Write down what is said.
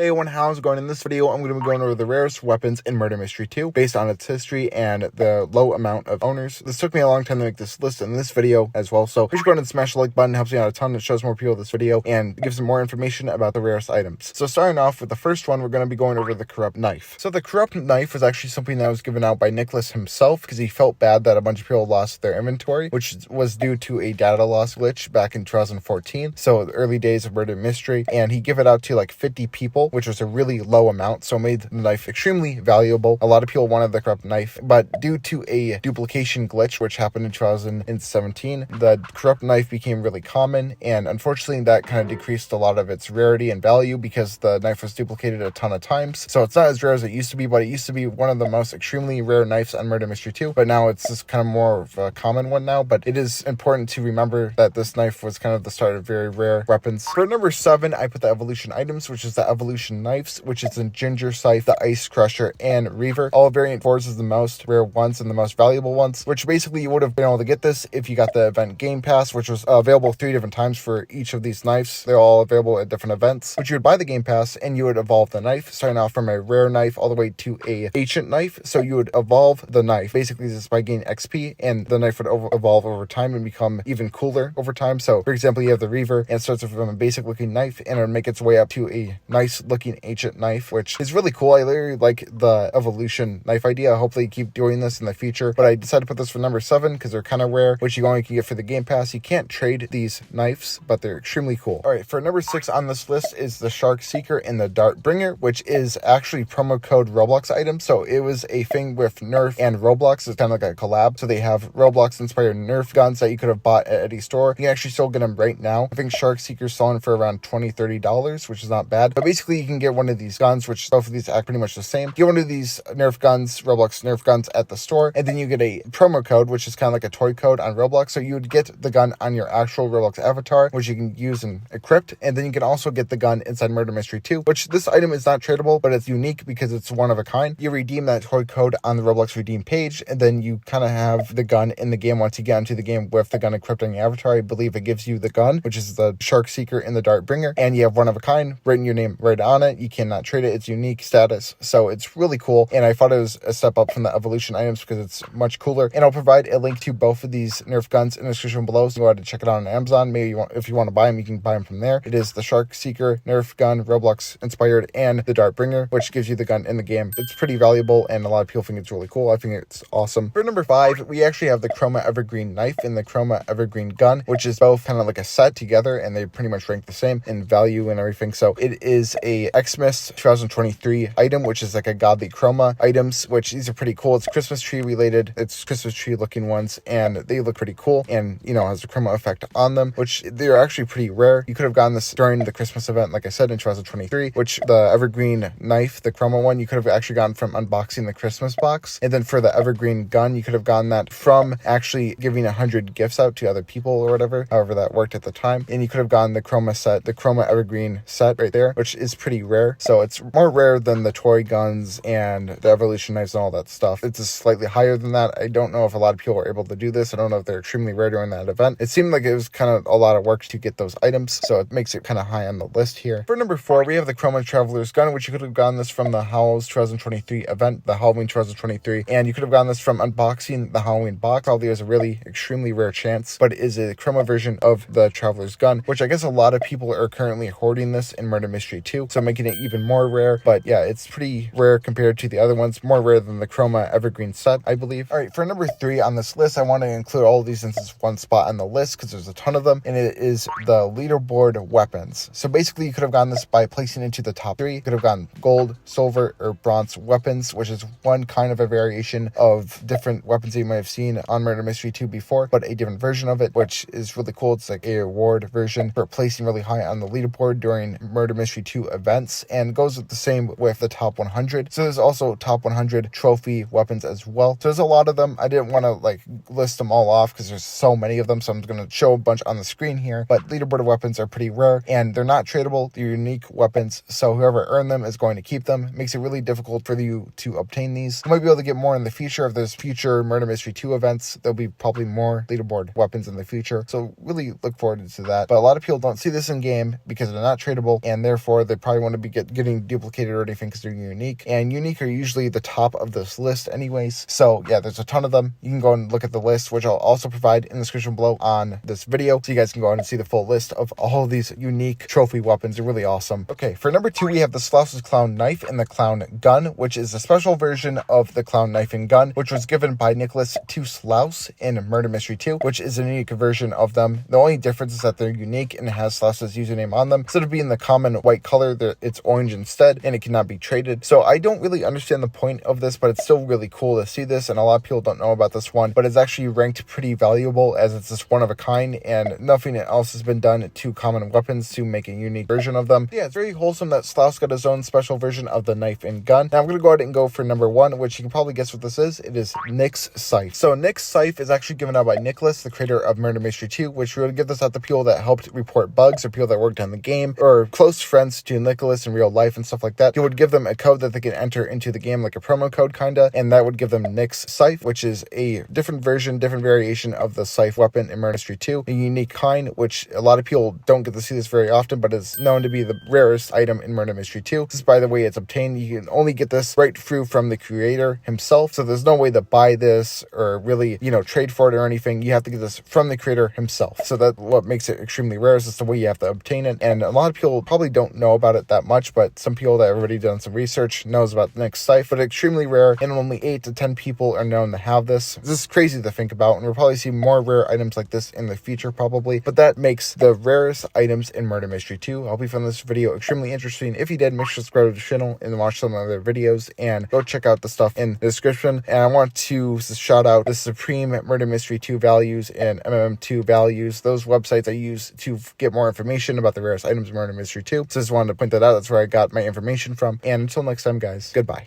Hey everyone, how's it going? In this video, I'm going to be going over the rarest weapons in Murder Mystery 2 based on its history and the low amount of owners. This took me a long time to make this list in this video as well, so please go ahead and smash the like button. It helps me out a ton. It shows more people this video and gives them more information about the rarest items. So starting off with the first one, we're going to be going over the corrupt knife. So the corrupt knife was actually something that was given out by Nicholas himself because he felt bad that a bunch of people lost their inventory, which was due to a data loss glitch back in 2014. So the early days of Murder Mystery, and he gave it out to like 50 people, which was a really low amount, so made the knife extremely valuable. A lot of people wanted the corrupt knife, but due to a duplication glitch which happened in 2017, the corrupt knife became really common, and unfortunately that kind of decreased a lot of its rarity and value because the knife was duplicated a ton of times. So it's not as rare as it used to be, but it used to be one of the most extremely rare knives on Murder Mystery 2, but now it's just kind of more of a common one now. But it is important to remember that this knife was kind of the start of very rare weapons. For number 7, I put the evolution items, which is the evolution knives, which is in Ginger, Scythe, the Ice Crusher, and Reaver. All variant 4s is the most rare ones and the most valuable ones, which basically you would have been able to get this if you got the event Game Pass, which was available 3 different times for each of these knives. They're all available at different events, but you would buy the Game Pass and you would evolve the knife, starting off from a rare knife all the way to a ancient knife. So you would evolve the knife basically just by gaining XP, and the knife would evolve over time and become even cooler over time. So for example, you have the Reaver, and it starts off from a basic looking knife and it would make its way up to a nice looking ancient knife, which is really cool. I literally like the evolution knife idea. Hopefully keep doing this in the future, but I decided to put this for number 7 because they're kind of rare, which you only can get for the Game Pass. You can't trade these knives, but they're extremely cool. All right, for number 6 on this list is the Shark Seeker and the Dart Bringer, which is actually promo code Roblox item. So it was a thing with Nerf and Roblox. It's kind of like a collab. So they have Roblox inspired Nerf guns that you could have bought at any store. You can actually still get them right now. I think Shark Seeker's selling for around $20-$30, which is not bad. But basically you can get one of these guns, which both of these act pretty much the same. Get one of these Nerf guns, Roblox Nerf guns at the store, and then you get a promo code, which is kind of like a toy code on Roblox. So you would get the gun on your actual Roblox avatar, which you can use and equip, and then you can also get the gun inside Murder Mystery 2, which this item is not tradable, but it's unique because it's one of a kind. You redeem that toy code on the Roblox redeem page, and then you kind of have the gun in the game once you get into the game with the gun equipped on your avatar. I believe it gives you the gun, which is the Shark Seeker and the Dart Bringer, and you have one of a kind, written your name right on it. You cannot trade it. It's unique status. So it's really cool, and I thought it was a step up from the evolution items because it's much cooler. And I'll provide a link to both of these Nerf guns in the description below, so go ahead and check it out on Amazon. Maybe if you want to buy them, you can buy them from there. It is the Shark Seeker Nerf gun, Roblox inspired, and the Dart Bringer, which gives you the gun in the game. It's pretty valuable, and a lot of people think it's really cool. I think it's awesome. For number 5, we actually have the Chroma Evergreen knife and the Chroma Evergreen gun, which is both kind of like a set together, and they pretty much rank the same in value and everything. So it is a Xmas 2023 item, which is like a godly chroma items, which these are pretty cool. It's Christmas tree related. It's Christmas tree looking ones, and they look pretty cool, and you know, has a chroma effect on them, which they're actually pretty rare. You could have gotten this during the Christmas event, like I said, in 2023, which the Evergreen knife, the chroma one, you could have actually gotten from unboxing the Christmas box. And then for the Evergreen gun, you could have gotten that from actually giving 100 gifts out to other people or whatever, however that worked at the time. And you could have gotten the chroma set, the Chroma Evergreen set right there, which is pretty rare. So it's more rare than the toy guns and the evolution knives and all that stuff. It's just slightly higher than that. I don't know if a lot of people were able to do this. I don't know if they're extremely rare during that event. It seemed like it was kind of a lot of work to get those items, so it makes it kind of high on the list here. For number 4, we have the Chroma Traveler's gun, which you could have gotten this from the Howls 2023 event, the Halloween 2023, and you could have gotten this from unboxing the Halloween box. Probably is a really extremely rare chance, but it is a chroma version of the Traveler's gun, which I guess a lot of people are currently hoarding this in Murder Mystery 2, so making it even more rare. But yeah, it's pretty rare compared to the other ones, more rare than the Chroma Evergreen set, I believe. All right, for number 3 on this list, I want to include all of these in this one spot on the list because there's a ton of them, and it is the Leaderboard weapons. So basically you could have gotten this by placing into the top 3. You could have gotten gold, silver, or bronze weapons, which is one kind of a variation of different weapons that you might have seen on Murder Mystery 2 before, but a different version of it, which is really cool. It's like a reward version for placing really high on the leaderboard during Murder Mystery 2 events, and goes with the same with the top 100. So there's also top 100 trophy weapons as well. So there's a lot of them. I didn't want to like list them all off because there's so many of them, so I'm going to show a bunch on the screen here. But leaderboard weapons are pretty rare, and they're not tradable. They're unique weapons, so whoever earned them is going to keep them. It makes it really difficult for you to obtain these. You might be able to get more in the future. If there's future Murder Mystery 2 events, there'll be probably more leaderboard weapons in the future, so really look forward to that. But a lot of people don't see this in game because they're not tradable, and therefore they probably probably want to be getting duplicated or anything because they're unique. And unique are usually the top of this list anyways. So yeah, there's a ton of them. You can go and look at the list, which I'll also provide in the description below on this video. So you guys can go on and see the full list of all of these unique trophy weapons. They're really awesome. Okay, for number 2, we have the Slouse Clown Knife and the Clown Gun, which is a special version of the Clown Knife and Gun, which was given by Nicholas to Slouse in Murder Mystery 2, which is a unique version of them. The only difference is that they're unique and it has Slouse's username on them. Instead of being the common white color, it's orange instead, and it cannot be traded. So I don't really understand the point of this, but it's still really cool to see this, and a lot of people don't know about this one, but it's actually ranked pretty valuable as it's just one of a kind, and nothing else has been done to common weapons to make a unique version of them. Yeah, it's very wholesome that Slouse got his own special version of the knife and gun. Now I'm going to go ahead and go for number 1, which you can probably guess what this is. It is Nick's Scythe. So Nick's Scythe is actually given out by Nicholas, the creator of Murder Mystery 2, which we would give this out to people that helped report bugs or people that worked on the game or close friends to Nicholas in real life and stuff like that. You would give them a code that they can enter into the game, like a promo code kinda, and that would give them Nick's Scythe, which is a different version, different variation of the Scythe weapon in Murder Mystery 2, a unique kind, which a lot of people don't get to see this very often, but is known to be the rarest item in Murder Mystery 2. This is by the way it's obtained. You can only get this right through from the creator himself, so there's no way to buy this or really, trade for it or anything. You have to get this from the creator himself. So that's what makes it extremely rare, is just the way you have to obtain it. And a lot of people probably don't know about it that much, but some people that have already done some research knows about the Nick's Scythe, but extremely rare, and only 8 to 10 people are known to have this. This is crazy to think about, and we'll probably see more rare items like this in the future probably, but that makes the rarest items in Murder Mystery 2. I hope you found this video extremely interesting. If you did, make sure to subscribe to the channel and watch some other videos, and go check out the stuff in the description. And I want to shout out the Supreme Murder Mystery 2 values and MM2 values. Those websites I use to get more information about the rarest items in Murder Mystery 2. So just wanted to point that out. That's where I got my information from. And until next time, guys, goodbye.